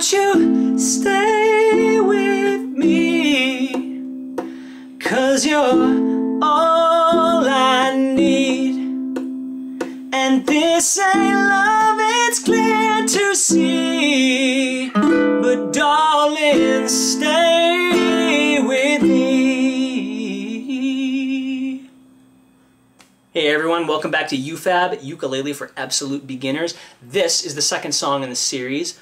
won't you stay with me? 'Cause you're all I need. And this ain't love, it's clear to see. But darling, stay with me. Hey everyone, welcome back to UFAB, Ukulele for Absolute Beginners. This is the second song in the series,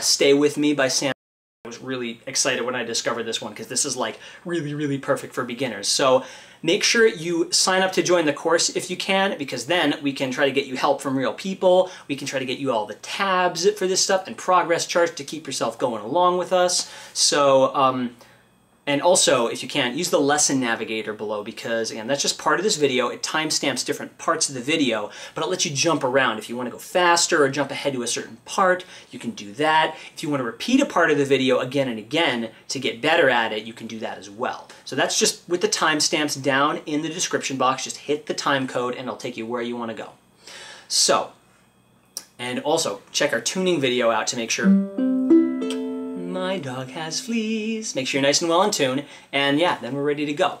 Stay With Me by Sam. I was really excited when I discovered this one because this is like really perfect for beginners. So make sure you sign up to join the course if you can, because then we can try to get you help from real people. We can try to get you all the tabs for this stuff and progress charts to keep yourself going along with us. So and also, if you can, use the lesson navigator below, because again, that's just part of this video. It timestamps different parts of the video, but it lets you jump around. If you want to go faster or jump ahead to a certain part, you can do that. If you want to repeat a part of the video again and again to get better at it, you can do that as well. So that's just with the timestamps down in the description box. Just hit the time code and it'll take you where you want to go. So, and also check our tuning video out to make sure my dog has fleas. Make sure you're nice and well in tune, and yeah, then we're ready to go.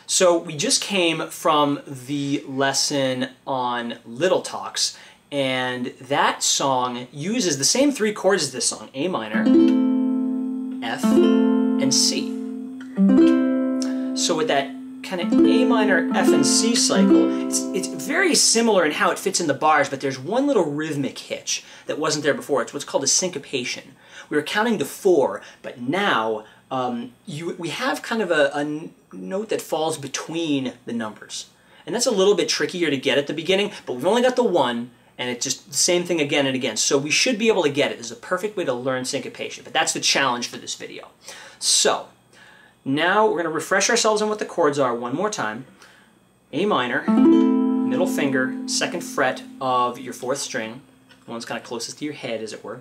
So we just came from the lesson on Little Talks, and that song uses the same three chords as this song: A minor, F, and C. So with that kind of A minor, F, and C cycle, it's very similar in how it fits in the bars, but there's one little rhythmic hitch that wasn't there before. It's what's called a syncopation. We were counting to 4, but now we have kind of a note that falls between the numbers. And that's a little bit trickier to get at the beginning, but we've only got the 1, and it's just the same thing again and again. So we should be able to get it. This is a perfect way to learn syncopation, but that's the challenge for this video. So now we're going to refresh ourselves on what the chords are one more time. A minor, middle finger, 2nd fret of your 4th string, the one's kind of closest to your head, as it were.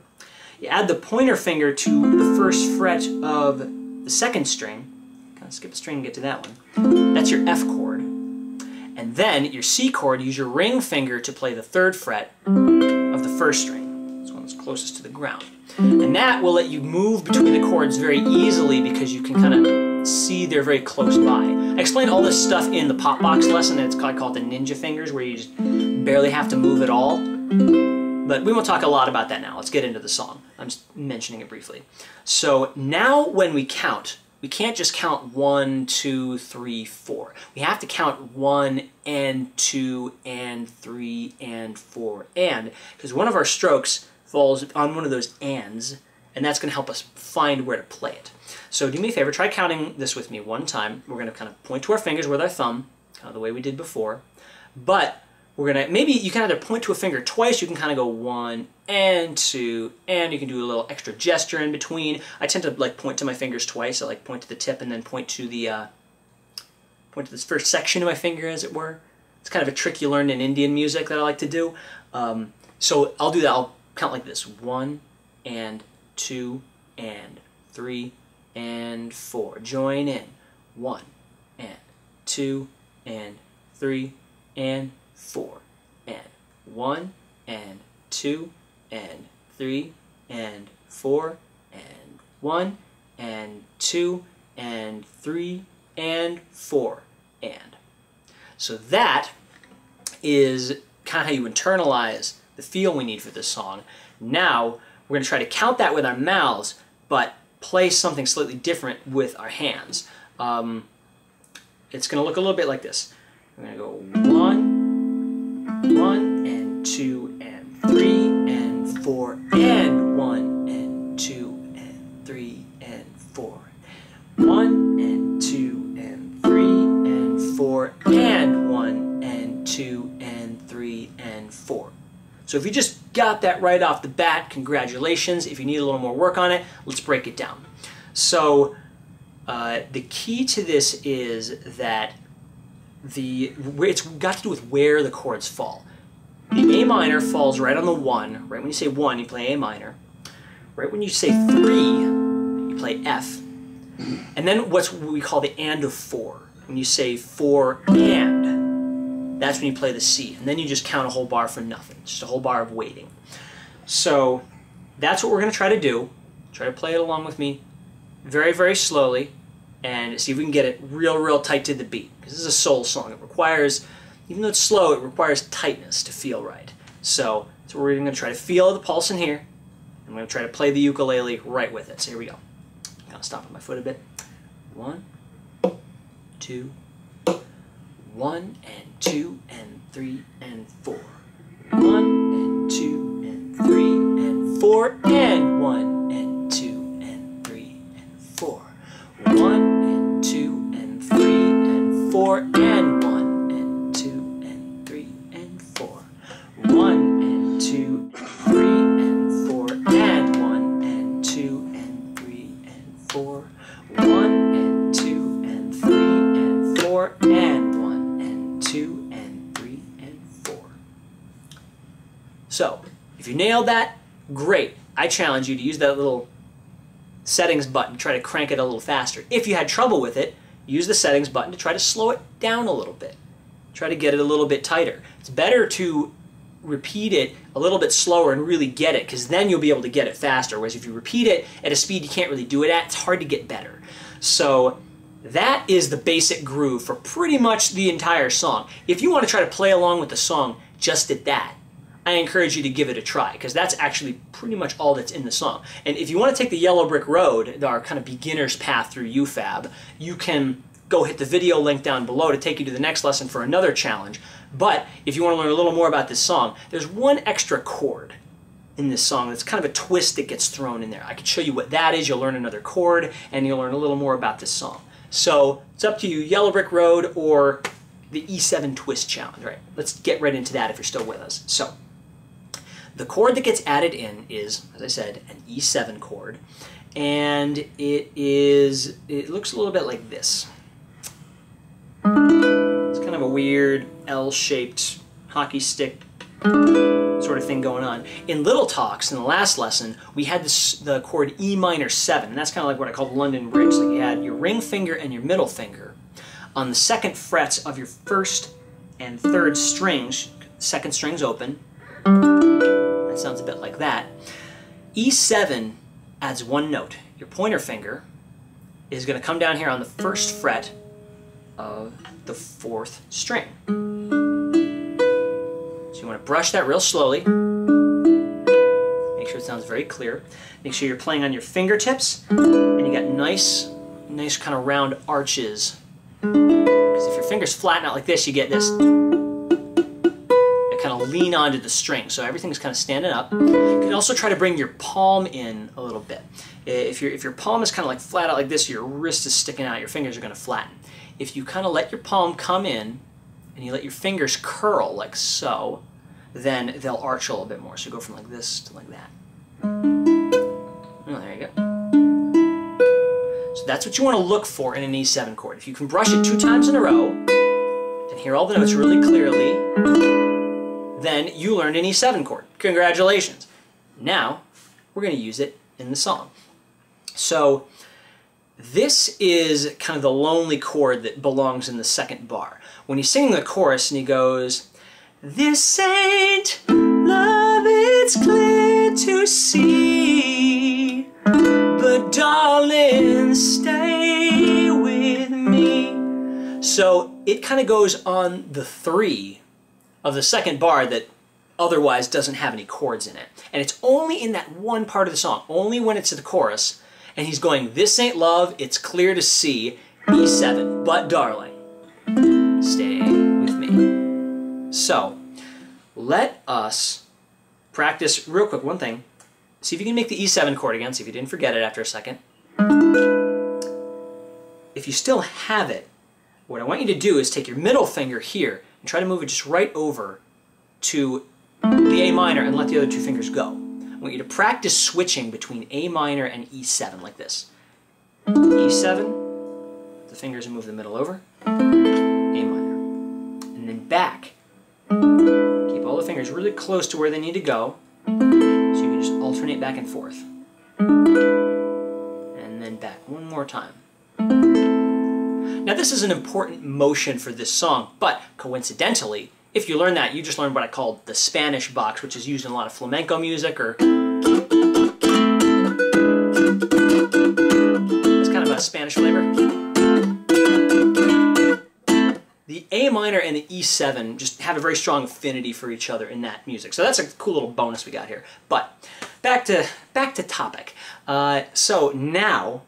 You add the pointer finger to the 1st fret of the 2nd string. Kind of skip a string and get to that one. That's your F chord. And then your C chord, use your ring finger to play the 3rd fret of the 1st string. This one's closest to the ground. And that will let you move between the chords very easily because you can kind of see they're very close by. I explained all this stuff in the pop box lesson, and it's called the ninja fingers, where you just barely have to move at all. But we won't talk a lot about that now. Let's get into the song. I'm just mentioning it briefly. So now when we count, we can't just count 1, 2, 3, 4. We have to count 1 and 2 and 3 and 4 and, because one of our strokes falls on one of those ands, and that's going to help us find where to play it. So do me a favor, try counting this with me one time. We're going to kind of point to our fingers with our thumb, kind of the way we did before. But we're going to, maybe you can either point to a finger twice, you can kind of go 1 and 2, and you can do a little extra gesture in between. I tend to like point to my fingers twice. I like point to the tip and then point to the this first section of my finger, as it were. It's kind of a trick you learn in Indian music that I like to do. So I'll do that. I'll count like this: 1 and 2 and 3 and 4. Join in. 1 and 2 and 3 and 4 and 1 and 2 and 3 and 4 and 1 and 2 and 3 and 4 and. So that is kind of how you internalize the feel we need for this song. Now we're going to try to count that with our mouths, but play something slightly different with our hands. It's going to look a little bit like this. We're going to go 1 and 2 and 3 and 4 and 1 and 2 and 3 and 4. 1 and 2 and 3 and 4 and 1 and 2 and 3 and 4. So if you just got that right off the bat, congratulations. If you need a little more work on it, let's break it down. So the key to this is that it's got to do with where the chords fall. The A minor falls right on the 1. Right when you say 1, you play A minor. Right when you say 3, you play F. And then what's what we call the and of 4. When you say 4 and, that's when you play the C. And then you just count a whole bar for nothing. Just a whole bar of waiting. So that's what we're going to try to do. Try to play it along with me very, very slowly and see if we can get it real, real tight to the beat. Because this is a soul song. It requires, even though it's slow, it requires tightness to feel right. So we're going to try to feel the pulse in here. I'm going to try to play the ukulele right with it. So here we go. Kind of stop with my foot a bit. 1, 2, 1 and 2 and 3 and 4. 1 and 2 and 3 and 4 and 1 and 2 and 3 and 4. 1 and 2 and 3 and 4 and 1 and 2 and 3 and 4. 1 and 2 and 3 and 4 and 1 and 2 and 3 and 4. 1 and 2 and 3 and 4 and 1 and 2 and 3 and 4. So, if you nailed that, great. I challenge you to use that little settings button, try to crank it a little faster. If you had trouble with it, use the settings button to try to slow it down a little bit. Try to get it a little bit tighter. It's better to repeat it a little bit slower and really get it, because then you'll be able to get it faster. Whereas if you repeat it at a speed you can't really do it at, it's hard to get better. So that is the basic groove for pretty much the entire song. If you want to try to play along with the song just at that, I encourage you to give it a try, because that's actually pretty much all that's in the song. And if you want to take the Yellow Brick Road, our kind of beginner's path through UFAB, you can go hit the video link down below to take you to the next lesson for another challenge. But if you want to learn a little more about this song, there's one extra chord in this song that's kind of a twist that gets thrown in there. I can show you what that is. You'll learn another chord, and you'll learn a little more about this song. So it's up to you, Yellow Brick Road or the E7 twist challenge. Right? Let's get right into that if you're still with us. So the chord that gets added in is, as I said, an E7 chord, and it looks a little bit like this. It's kind of a weird L-shaped hockey stick sort of thing going on. In Little Talks, in the last lesson, we had the chord E minor 7, and that's kind of like what I call the London Bridge. Like you had your ring finger and your middle finger on the second frets of your first and third strings. Second string's open. That sounds a bit like that. E7 adds one note. Your pointer finger is going to come down here on the first fret of the fourth string. So you want to brush that real slowly. Make sure it sounds very clear. Make sure you're playing on your fingertips, and you got nice kind of round arches. Because if your fingers flatten out like this, you get this. Kind of lean onto the string, so everything's kind of standing up. You can also try to bring your palm in a little bit. If your palm is kind of like flat out like this, your wrist is sticking out, your fingers are going to flatten. If you kind of let your palm come in and you let your fingers curl like so, then they'll arch a little bit more. So go from like this to like that. Oh, there you go. So that's what you want to look for in an E7 chord. If you can brush it 2 times in a row and hear all the notes really clearly, then you learned an E7 chord. Congratulations. Now, we're going to use it in the song. So, this is kind of the lonely chord that belongs in the second bar. When he's singing the chorus and he goes, "This ain't love, it's clear to see, but darling, stay with me." So, it kind of goes on the 3 of the second bar that otherwise doesn't have any chords in it. And it's only in that one part of the song, only when it's at the chorus, and he's going, "This ain't love, it's clear to see, E7, but darling, stay with me." So, let us practice real quick one thing. See if you can make the E7 chord again, see if you didn't forget it after a second. If you still have it, what I want you to do is take your middle finger here and try to move it just right over to the A minor and let the other 2 fingers go. I want you to practice switching between A minor and E7 like this. E7, the fingers and move the middle over, A minor. And then back. Keep all the fingers really close to where they need to go, so you can just alternate back and forth. And then back one more time. Now this is an important motion for this song, but coincidentally, if you learn that, you just learned what I call the Spanish box, which is used in a lot of flamenco music or It's kind of a Spanish flavor. The A minor and the E7 just have a very strong affinity for each other in that music. So that's a cool little bonus we got here. But back to topic. So now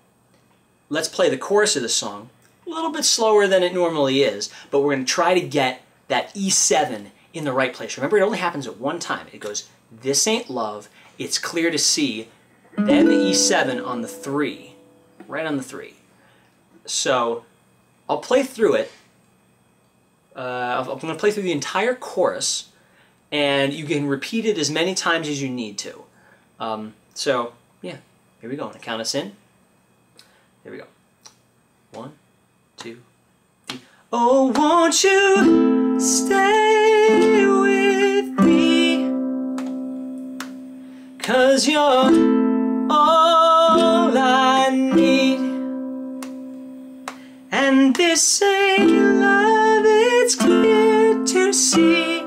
let's play the chorus of the song a little bit slower than it normally is, but we're going to try to get that E7 in the right place. Remember, it only happens at one time. It goes, "This ain't love, it's clear to see," then the E7 on the 3, right on the 3. So I'll play through it. I'm going to play through the entire chorus, and you can repeat it as many times as you need to. So, yeah, here we go. I'm going to count us in. Here we go. 1, 2, 3. Oh, won't you stay with me? 'Cause you're all I need. And this ain't love, it's clear to see.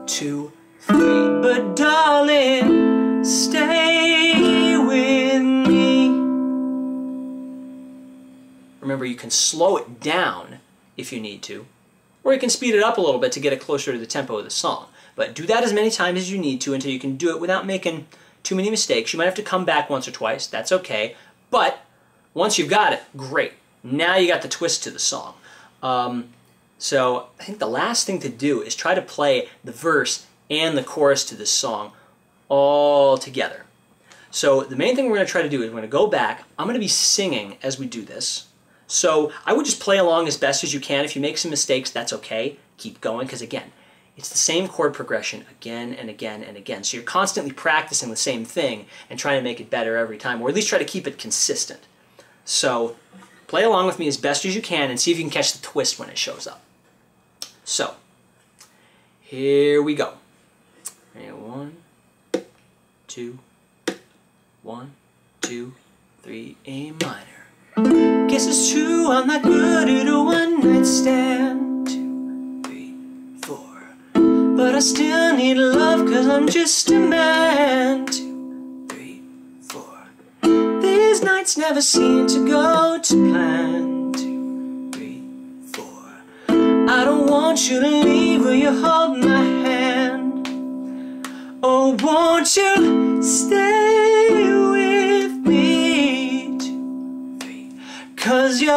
2, 3. But darling, stay with me. Remember, you can slow it down if you need to, or you can speed it up a little bit to get it closer to the tempo of the song. But do that as many times as you need to until you can do it without making too many mistakes. You might have to come back once or twice, that's okay. But once you've got it, great. Now you got the twist to the song. So I think the last thing to do is try to play the verse and the chorus to this song all together. So the main thing we're going to try to do is we're going to go back. I'm going to be singing as we do this. So I would just play along as best as you can. If you make some mistakes, that's okay. Keep going, because again, it's the same chord progression again and again and again. So you're constantly practicing the same thing and trying to make it better every time, or at least try to keep it consistent. So play along with me as best as you can and see if you can catch the twist when it shows up. So, here we go. 1, 2, 1, 2, 3, A minor. Guess it's true, I'm not good at a one-night stand. 2, 3, 4. But I still need love, 'cause I'm just a man. 2, 3, 4. These nights never seem to go to plan. 2, 3, 4. I don't want you to leave, will you hold my hand? Oh, won't you stay with me? 2, 3. 'Cause you're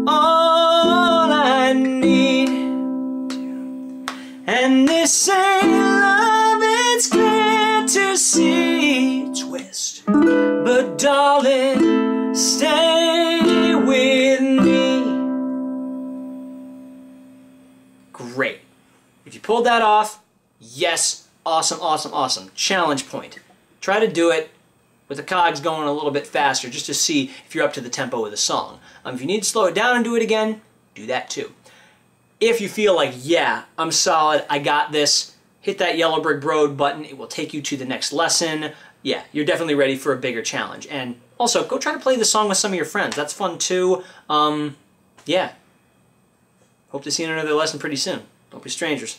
all I need. And this ain't love, it's clear to see. Twist. But darling, stay with me. Great. If you pulled that off, yes, awesome, awesome, awesome. Challenge point. Try to do it with the cogs going a little bit faster just to see if you're up to the tempo of the song. If you need to slow it down and do it again, do that too. If you feel like, yeah, I'm solid, I got this, hit that yellow brick road button. It will take you to the next lesson. Yeah, you're definitely ready for a bigger challenge. And also, go try to play the song with some of your friends. That's fun too. Yeah. Hope to see you in another lesson pretty soon. Don't be strangers.